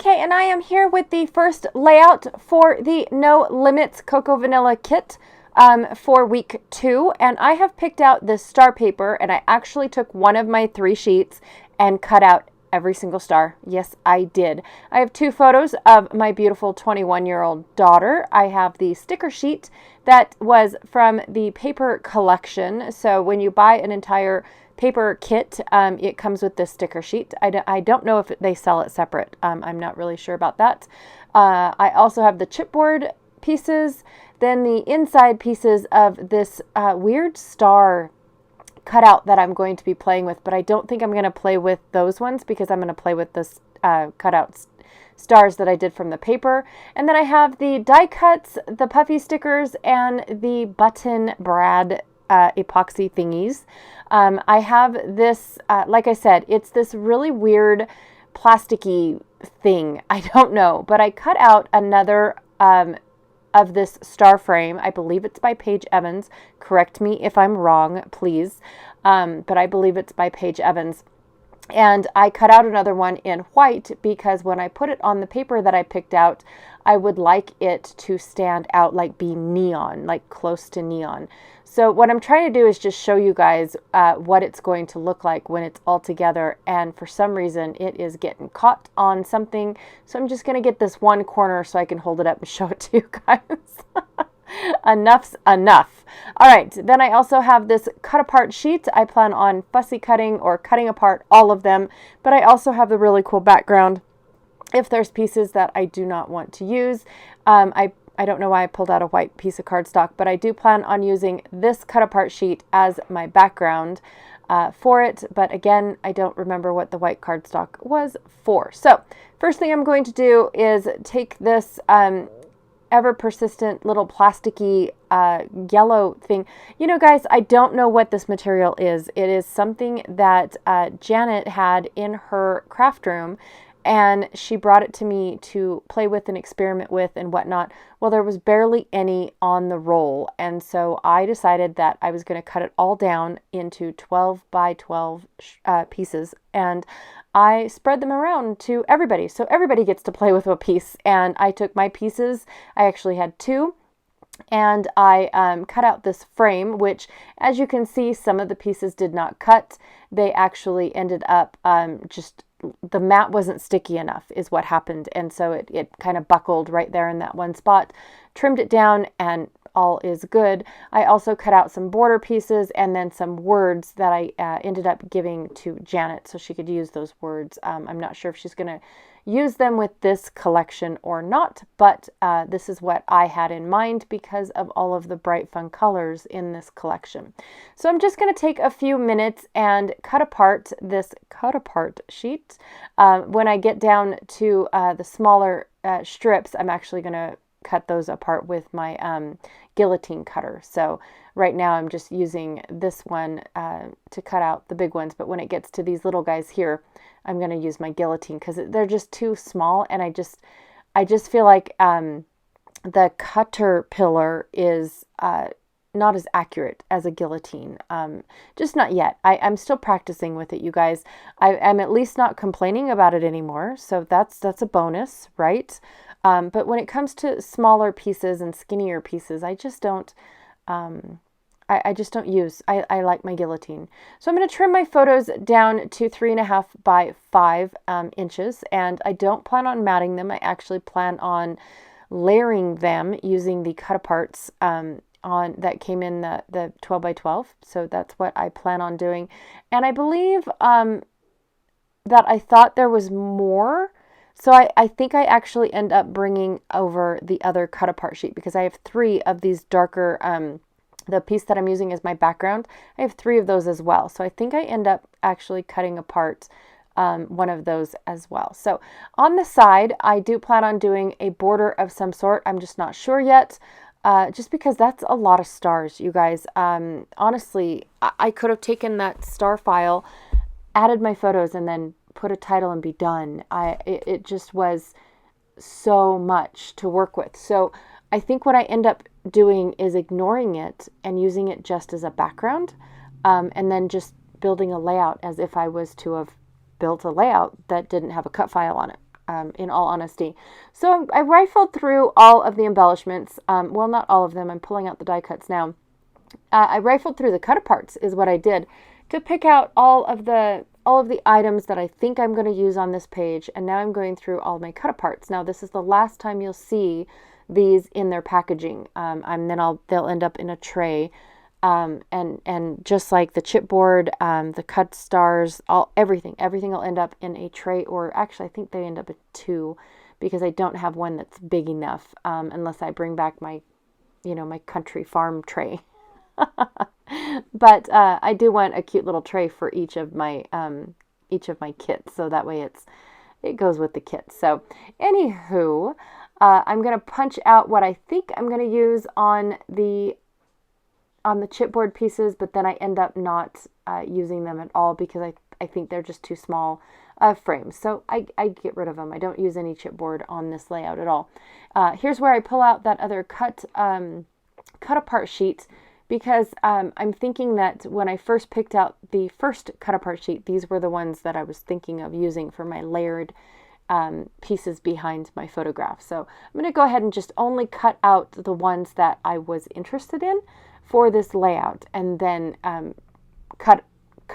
Kay, and I am here with the first layout for the No Limits Cocoa Vanilla kit for week 2. And I have picked out this star paper, and I actually took one of my 3 sheets and cut out every single star. Yes, I did. I have 2 photos of my beautiful 21-year-old daughter. I have the sticker sheet that was from the paper collection. So when you buy an entire paper kit, it comes with this sticker sheet. I don't know if they sell it separate. I'm not really sure about that. I also have the chipboard pieces, then the inside pieces of this weird star cutout that I'm going to be playing with, but I don't think I'm going to play with those ones because I'm going to play with this cutout stars that I did from the paper. And then I have the die cuts, the puffy stickers, and the button brad epoxy thingies. I have this, like I said, it's this really weird plasticky thing. I don't know, but I cut out another of this star frame. I believe it's by Paige Evans. Correct me if I'm wrong, please. But I believe it's by Paige Evans. And I cut out another one in white because when I put it on the paper that I picked out, I would like it to stand out, like be neon, like close to neon. So what I'm trying to do is just show you guys what it's going to look like when it's all together. And for some reason, it is getting caught on something. So I'm just going to get this one corner so I can hold it up and show it to you guys. Enough's enough. All right, then I also have this cut apart sheet. I plan on fussy cutting or cutting apart all of them, but I also have the really cool background if there's pieces that I do not want to use. I don't know why I pulled out a white piece of cardstock, but I do plan on using this cut apart sheet as my background for it. But again, I don't remember what the white cardstock was for. So first thing I'm going to do is take this ever persistent little plasticky yellow thing. You know, guys, I don't know what this material is. It is something that Janet had in her craft room, and she brought it to me to play with and experiment with and whatnot. Well, there was barely any on the roll, and so I decided that I was going to cut it all down into 12 by 12 pieces, and I spread them around to everybody, so everybody gets to play with a piece. And I took my pieces, I actually had 2, and I cut out this frame, which, as you can see, some of the pieces did not cut. They actually ended up just, the mat wasn't sticky enough is what happened, and so it kind of buckled right there in that one spot. Trimmed it down, and all is good. I also cut out some border pieces and then some words that I ended up giving to Janet so she could use those words. I'm not sure if she's going to use them with this collection or not, but this is what I had in mind because of all of the bright fun colors in this collection. So I'm just going to take a few minutes and cut apart this cut apart sheet. When I get down to the smaller strips, I'm actually going to cut those apart with my guillotine cutter. So right now I'm just using this one to cut out the big ones, but when it gets to these little guys here, I'm going to use my guillotine because they're just too small, and I just feel like the cutter pillar is not as accurate as a guillotine. Just not yet. I'm still practicing with it, you guys. I'm at least not complaining about it anymore, so that's a bonus, right? But when it comes to smaller pieces and skinnier pieces, I just don't use. I like my guillotine. So I'm going to trim my photos down to 3.5 by 5 inches, and I don't plan on matting them. I actually plan on layering them using the cut aparts on that came in the 12 by 12. So that's what I plan on doing. And I believe that I thought there was more. So I think I actually end up bringing over the other cut apart sheet because I have 3 of these darker, the piece that I'm using as my background, I have 3 of those as well. So I think I end up actually cutting apart one of those as well. So on the side, I do plan on doing a border of some sort. I'm just not sure yet, just because that's a lot of stars, you guys. Honestly, I could have taken that star file, added my photos, and then put a title and be done. It just was so much to work with. So I think what I end up doing is ignoring it and using it just as a background, and then just building a layout as if I was to have built a layout that didn't have a cut file on it. in all honesty. So I rifled through all of the embellishments. Well, not all of them. I'm pulling out the die cuts now. I rifled through the cut-aparts is what I did to pick out all of the items that I think I'm going to use on this page. And now I'm going through all my cut-aparts. Now this is the last time you'll see these in their packaging. And then they'll end up in a tray. And just like the chipboard, the cut stars, everything will end up in a tray, or actually I think they end up at 2 because I don't have one that's big enough, unless I bring back my country farm tray. But I do want a cute little tray for each of my kits, so that way it goes with the kit. So anywho, I'm going to punch out what I think I'm going to use on the chipboard pieces, but then I end up not using them at all because I think they're just too small frames. So I get rid of them. I don't use any chipboard on this layout at all. Here's where I pull out that other cut apart sheet, because I'm thinking that when I first picked out the first cut apart sheet, these were the ones that I was thinking of using for my layered pieces behind my photograph. So I'm going to go ahead and just only cut out the ones that I was interested in for this layout, and then cut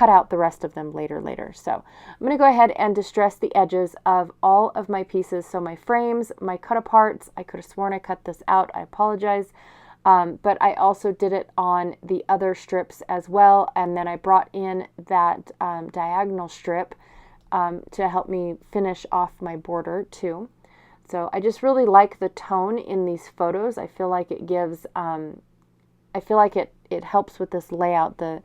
out the rest of them later. So I'm going to go ahead and distress the edges of all of my pieces. So my frames, my cut aparts, I could have sworn I cut this out. I apologize. But I also did it on the other strips as well. And then I brought in that diagonal strip to help me finish off my border too. So I just really like the tone in these photos. I feel like it gives, it helps with this layout, the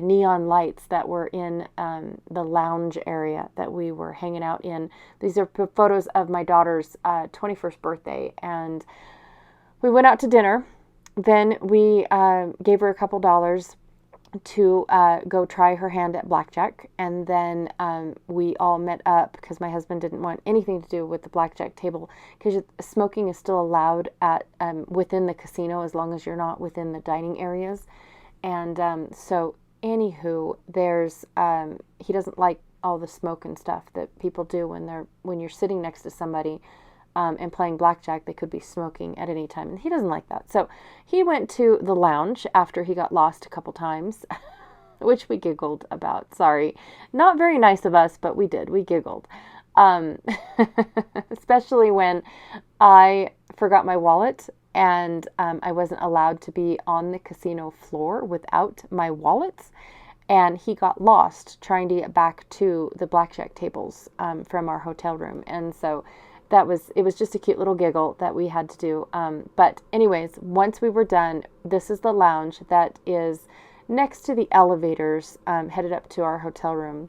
neon lights that were in the lounge area that we were hanging out in. These are photos of my daughter's 21st birthday, and we went out to dinner. Then we gave her a couple dollars to go try her hand at blackjack, and then we all met up because my husband didn't want anything to do with the blackjack table, because smoking is still allowed at within the casino as long as you're not within the dining areas. And so anywho, there's he doesn't like all the smoke and stuff that people do when you're sitting next to somebody and playing blackjack. They could be smoking at any time, and he doesn't like that. So he went to the lounge after he got lost a couple times, which we giggled about. Sorry, not very nice of us, but we did. We giggled, especially when I forgot my wallet, and I wasn't allowed to be on the casino floor without my wallets. And he got lost trying to get back to the blackjack tables from our hotel room. And so it was just a cute little giggle that we had to do. But anyways, once we were done, this is the lounge that is next to the elevators headed up to our hotel room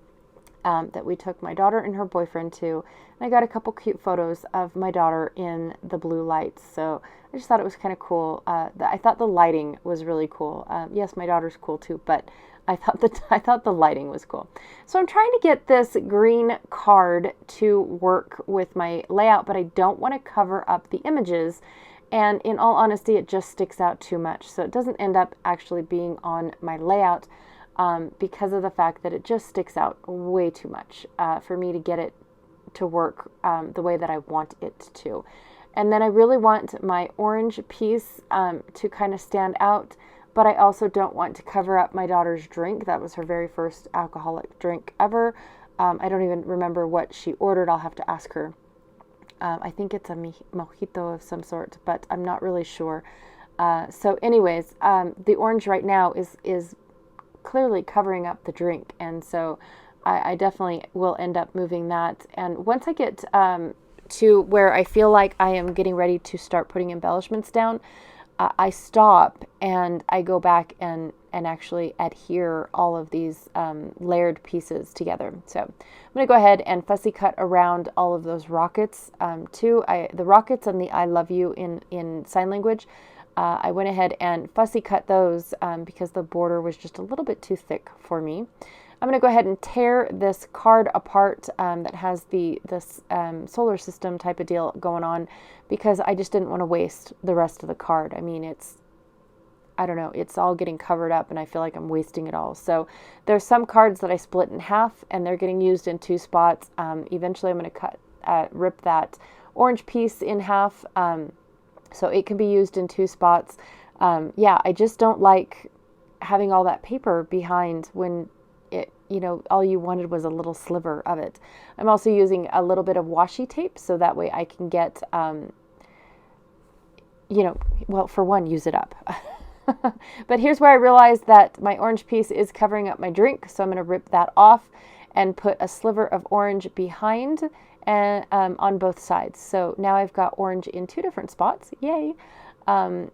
that we took my daughter and her boyfriend to. And I got a couple cute photos of my daughter in the blue lights. So I just thought it was kind of cool. I thought the lighting was really cool. Yes, my daughter's cool too, but I thought the lighting was cool. So I'm trying to get this green card to work with my layout, but I don't want to cover up the images. And in all honesty, it just sticks out too much. So it doesn't end up actually being on my layout because of the fact that it just sticks out way too much for me to get it to work the way that I want it to. And then I really want my orange piece to kind of stand out, but I also don't want to cover up my daughter's drink. That was her very first alcoholic drink ever. I don't even remember what she ordered. I'll have to ask her. I think it's a mojito of some sort, but I'm not really sure. So anyways, the orange right now is clearly covering up the drink. And so I definitely will end up moving that. And once I get to where I feel like I am getting ready to start putting embellishments down, I stop and I go back and actually adhere all of these layered pieces together. So I'm going to go ahead and fussy cut around all of those rockets too. The rockets and the I love you in sign language, I went ahead and fussy cut those because the border was just a little bit too thick for me. I'm going to go ahead and tear this card apart that has this solar system type of deal going on, because I just didn't want to waste the rest of the card. I mean, I don't know, it's all getting covered up and I feel like I'm wasting it all. So there's some cards that I split in half and they're getting used in 2 spots. Eventually I'm going to cut rip that orange piece in half, so it can be used in 2 spots. Yeah, I just don't like having all that paper behind when it, all you wanted was a little sliver of it. I'm also using a little bit of washi tape so that way I can get, well, for one, use it up. But here's where I realized that my orange piece is covering up my drink, so I'm going to rip that off and put a sliver of orange behind and on both sides. So now I've got orange in 2 different spots. Yay! But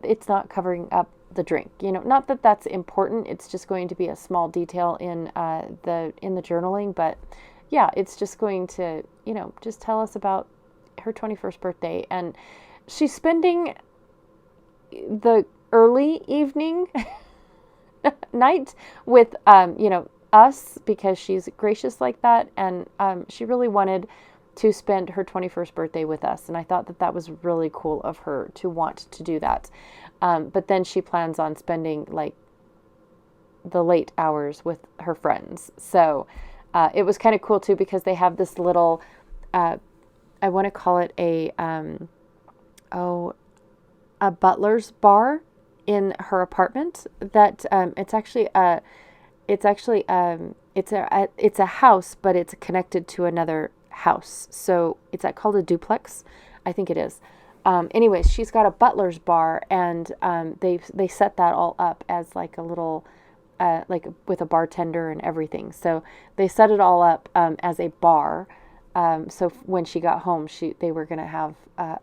it's not covering up the drink. Not that that's important. It's just going to be a small detail in the journaling. But yeah, it's just going to just tell us about her 21st birthday, and she's spending the early evening night with us because she's gracious like that, and she really wanted to spend her 21st birthday with us, and I thought that was really cool of her to want to do that. But then she plans on spending like the late hours with her friends, so it was kind of cool too because they have this little I want to call it a butler's bar in her apartment. That it's a house, but it's connected to another house. So is that called a duplex? I think it is. Anyways, she's got a butler's bar, and they set that all up as like a little like with a bartender and everything. So they set it all up as a bar. So when she got home, they were going to have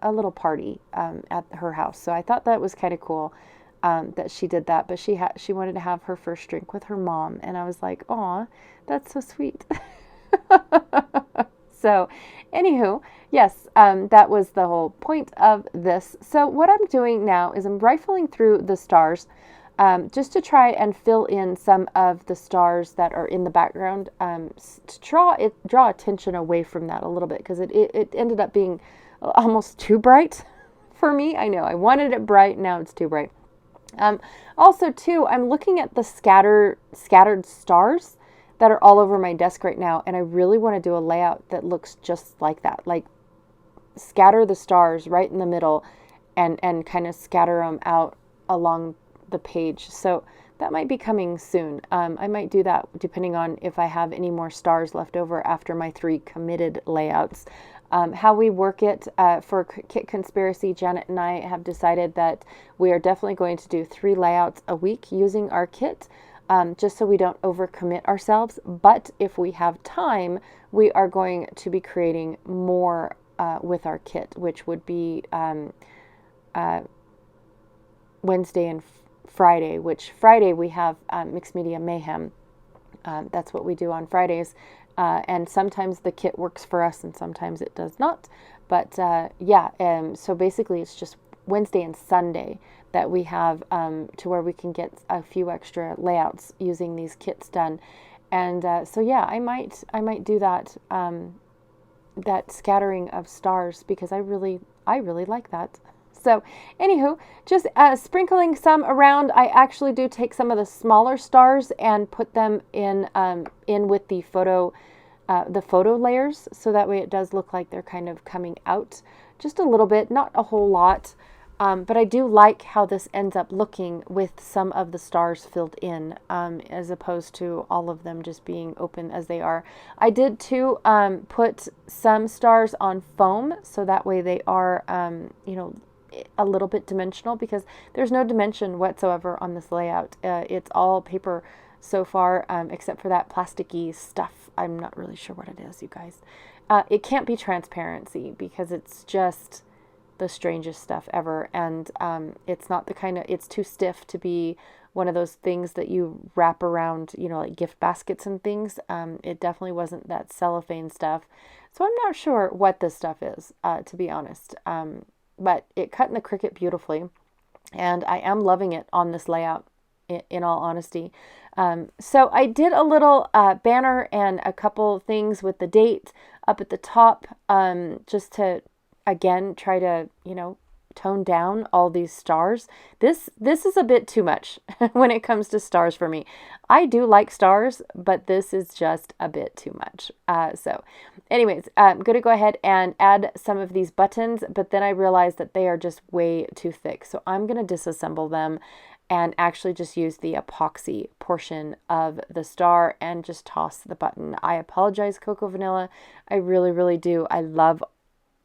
a little party at her house. So I thought that was kind of cool that she did that. But she wanted to have her first drink with her mom, and I was like, "Aw, that's so sweet." So, anywho, yes, that was the whole point of this. So what I'm doing now is I'm rifling through the stars. Just to try and fill in some of the stars that are in the background, to draw attention away from that a little bit, because it ended up being almost too bright for me. I know I wanted it bright, now it's too bright. Also, too, I'm looking at the scattered stars that are all over my desk right now, and I really want to do a layout that looks just like that, like scatter the stars right in the middle, and kind of scatter them out along the page. So that might be coming soon. I might do that depending on if I have any more stars left over after my 3 committed layouts. How we work it for Kit Conspiracy, Janet and I have decided that we are definitely going to do 3 layouts a week using our kit, just so we don't overcommit ourselves. But if we have time, we are going to be creating more with our kit, which would be Wednesday and Friday, which Friday we have Mixed Media Mayhem. That's what we do on Fridays. And sometimes the kit works for us and sometimes it does not. But so basically it's just Wednesday and Sunday that we have to where we can get a few extra layouts using these kits done. And so yeah, I might do that that scattering of stars because I really like that. So, anywho, just sprinkling some around. I actually do take some of the smaller stars and put them in with the photo layers, so that way it does look like they're kind of coming out just a little bit, not a whole lot. But I do like how this ends up looking with some of the stars filled in, as opposed to all of them just being open as they are. I did too put some stars on foam, so that way they are, a little bit dimensional, because there's no dimension whatsoever on this layout. It's all paper so far, except for that plasticky stuff. I'm not really sure what it is, you guys. It can't be transparency because it's just the strangest stuff ever, and it's not the kind of, it's too stiff to be one of those things that you wrap around, like gift baskets and things. It definitely wasn't that cellophane stuff, so I'm not sure what this stuff is, to be honest. But it cut in the Cricut beautifully, and I am loving it on this layout, in all honesty. So I did a little banner and a couple things with the date up at the top, just to, again, try to, toned down all these stars. This is a bit too much when it comes to stars for me. I do like stars, but this is just a bit too much. So anyways, I'm going to go ahead and add some of these buttons, but then I realized that they are just way too thick. So I'm going to disassemble them and actually just use the epoxy portion of the star and just toss the button. I apologize, Cocoa Vanilla. I really, really do. I love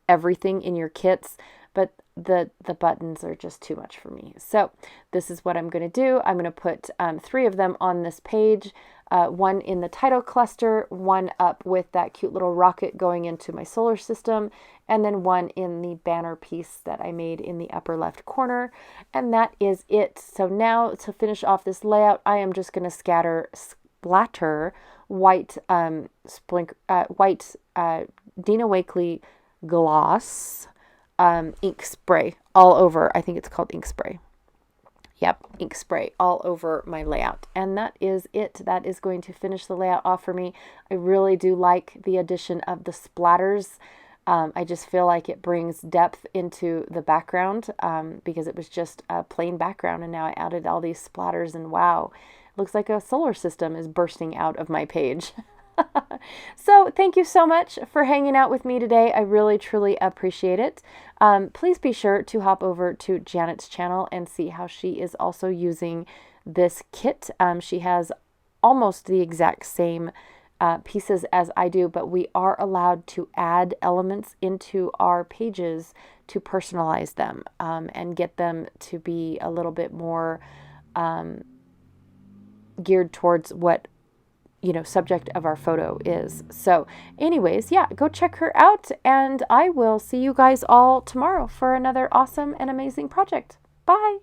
everything in your kits, but the buttons are just too much for me. So this is what I'm going to do. I'm going to put 3 of them on this page, one in the title cluster, one up with that cute little rocket going into my solar system, and then one in the banner piece that I made in the upper left corner. And that is it. So now to finish off this layout, I am just going to splatter white Dina Wakley gloss ink spray all over. I think it's called ink spray. Yep, ink spray all over my layout. And that is it. That is going to finish the layout off for me. I really do like the addition of the splatters. I just feel like it brings depth into the background because it was just a plain background, and now I added all these splatters, and wow, it looks like a solar system is bursting out of my page. So thank you so much for hanging out with me today. I really, truly appreciate it. Please be sure to hop over to Janet's channel and see how she is also using this kit. She has almost the exact same pieces as I do, but we are allowed to add elements into our pages to personalize them and get them to be a little bit more geared towards what subject of our photo is. So anyways, yeah, go check her out, and I will see you guys all tomorrow for another awesome and amazing project. Bye.